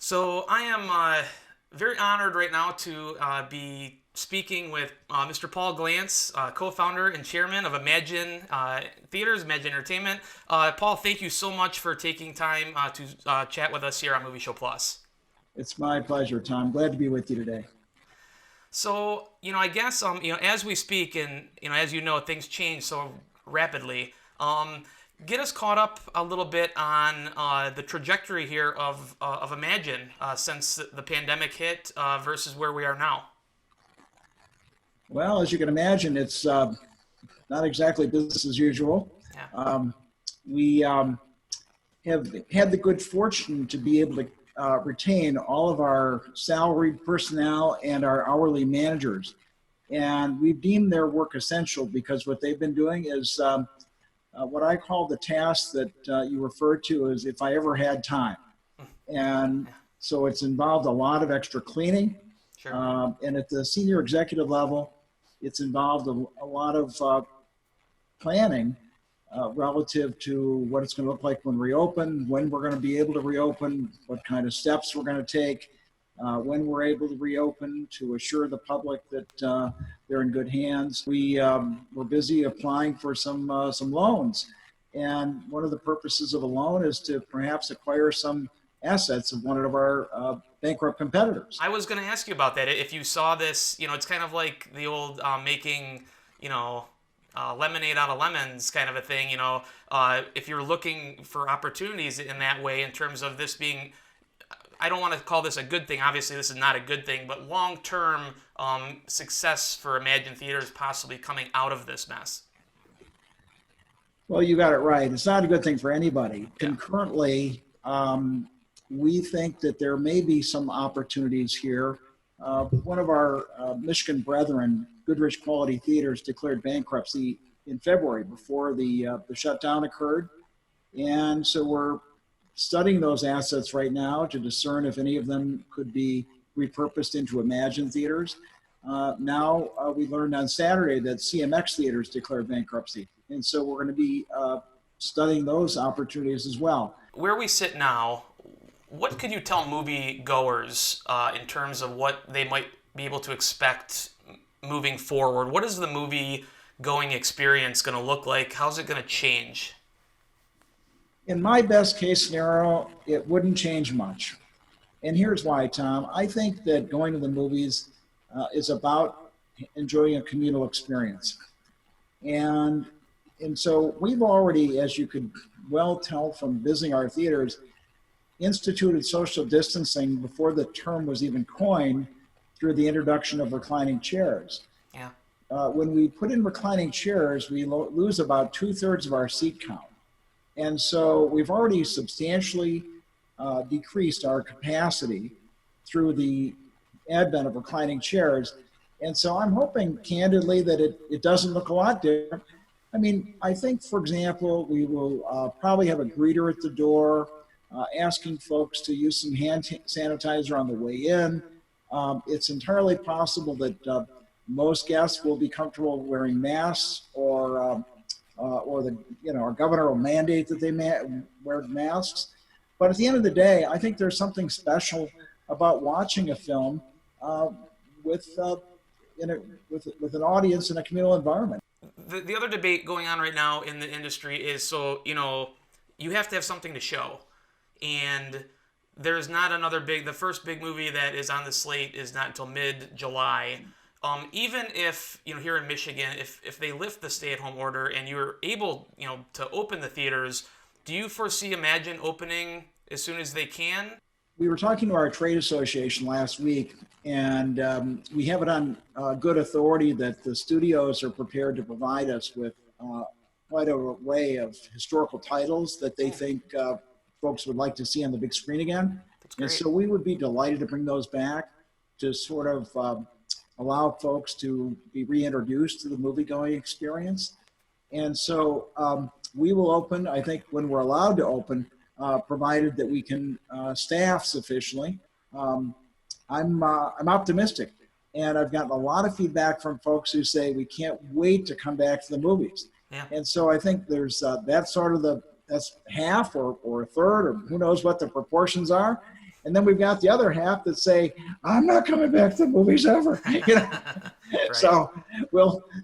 So I am very honored right now to be speaking with Mr. Paul Glantz, co-founder and chairman of Emagine Theatres, Emagine Entertainment. Paul, thank you so much for taking time to chat with us here on Movie Show Plus. It's my pleasure, Tom. Glad to be with you today. So, I guess, as we speak and, as you know, things change so rapidly. Get us caught up a little bit on the trajectory here of Imagine since the pandemic hit versus where we are now. Well, as you can imagine, it's not exactly business as usual. Yeah. We have had the good fortune to be able to retain all of our salaried personnel and our hourly managers. And we've deemed their work essential because what they've been doing is what I call the task that you referred to as if I ever had time. And Yeah. so it's involved a lot of extra cleaning. Sure. And at the senior executive level, it's involved a lot of planning relative to what it's going to look like when we reopen, when we're going to be able to reopen, what kind of steps we're going to take, when we're able to reopen to assure the public that they're in good hands. We're busy applying for some loans. And one of the purposes of a loan is to perhaps acquire some assets of one of our bankrupt competitors. I was going to ask you about that. If you saw this, it's kind of like the old making, lemonade out of lemons kind of a thing. If you're looking for opportunities in that way, in terms of this being, I don't want to call this a good thing. Obviously, this is not a good thing, but long-term success for Imagine Theatres possibly coming out of this mess. Well, you got it right. It's not a good thing for anybody. Yeah. Concurrently, we think that there may be some opportunities here. One of our Michigan brethren, Goodrich Quality Theaters, declared bankruptcy in February before the shutdown occurred. And so we're studying those assets right now to discern if any of them could be repurposed into Emagine Theatres. Now we learned on Saturday that CMX Theaters declared bankruptcy. And so we're going to be studying those opportunities as well. Where we sit now, what could you tell movie goers in terms of what they might be able to expect moving forward? What is the movie going experience going to look like? How's it going to change? In my best case scenario, it wouldn't change much. And here's why, Tom. I think that going to the movies is about enjoying a communal experience. And so we've already, as you could well tell from visiting our theaters, instituted social distancing before the term was even coined through the introduction of reclining chairs. Yeah. When we put in reclining chairs, we lose about 2/3 of our seat count. And so we've already substantially decreased our capacity through the advent of reclining chairs. And so I'm hoping candidly that it doesn't look a lot different. I mean, I think, for example, we will probably have a greeter at the door asking folks to use some hand sanitizer on the way in. It's entirely possible that most guests will be comfortable wearing masks or our governor will mandate that they wear masks. But at the end of the day, I think there's something special about watching a film with an audience in a communal environment. The other debate going on right now in the industry is you have to have something to show. And there's not the first big movie that is on the slate is not until mid-July. Even if, here in Michigan, if they lift the stay-at-home order and you're able, to open the theaters, do you foresee Imagine opening as soon as they can? We were talking to our trade association last week, and we have it on good authority that the studios are prepared to provide us with quite a array of historical titles that they think folks would like to see on the big screen again. That's great. And so we would be delighted to bring those back to sort of allow folks to be reintroduced to the movie-going experience. And so we will open, I think, when we're allowed to open, provided that we can staff sufficiently. I'm optimistic, and I've gotten a lot of feedback from folks who say we can't wait to come back to the movies. Yeah. And so I think there's that's half or a third, or who knows what the proportions are. And then we've got the other half that say, I'm not coming back to the movies ever. You know? Right. So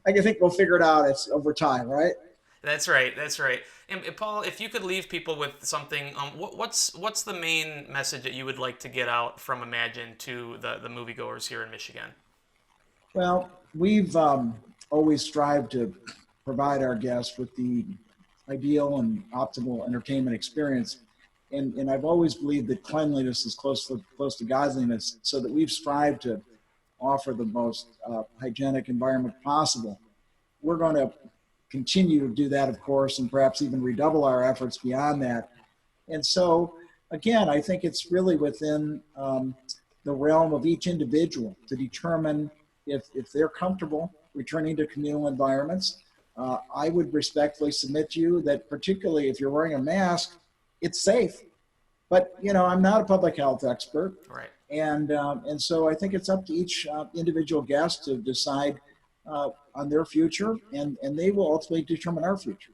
I think we'll figure it out. It's over time, right? That's right. That's right. And Paul, if you could leave people with something, what's the main message that you would like to get out from Imagine to the moviegoers here in Michigan? Well, we've always strived to provide our guests with the ideal and optimal entertainment experience. And I've always believed that cleanliness is close to godliness, so that we've strived to offer the most hygienic environment possible. We're going to continue to do that, of course, and perhaps even redouble our efforts beyond that. And so, again, I think it's really within the realm of each individual to determine if they're comfortable returning to communal environments. I would respectfully submit to you that, particularly if you're wearing a mask, it's safe. But I'm not a public health expert, Right. And so I think it's up to each individual guest to decide on their future, and they will ultimately determine our future.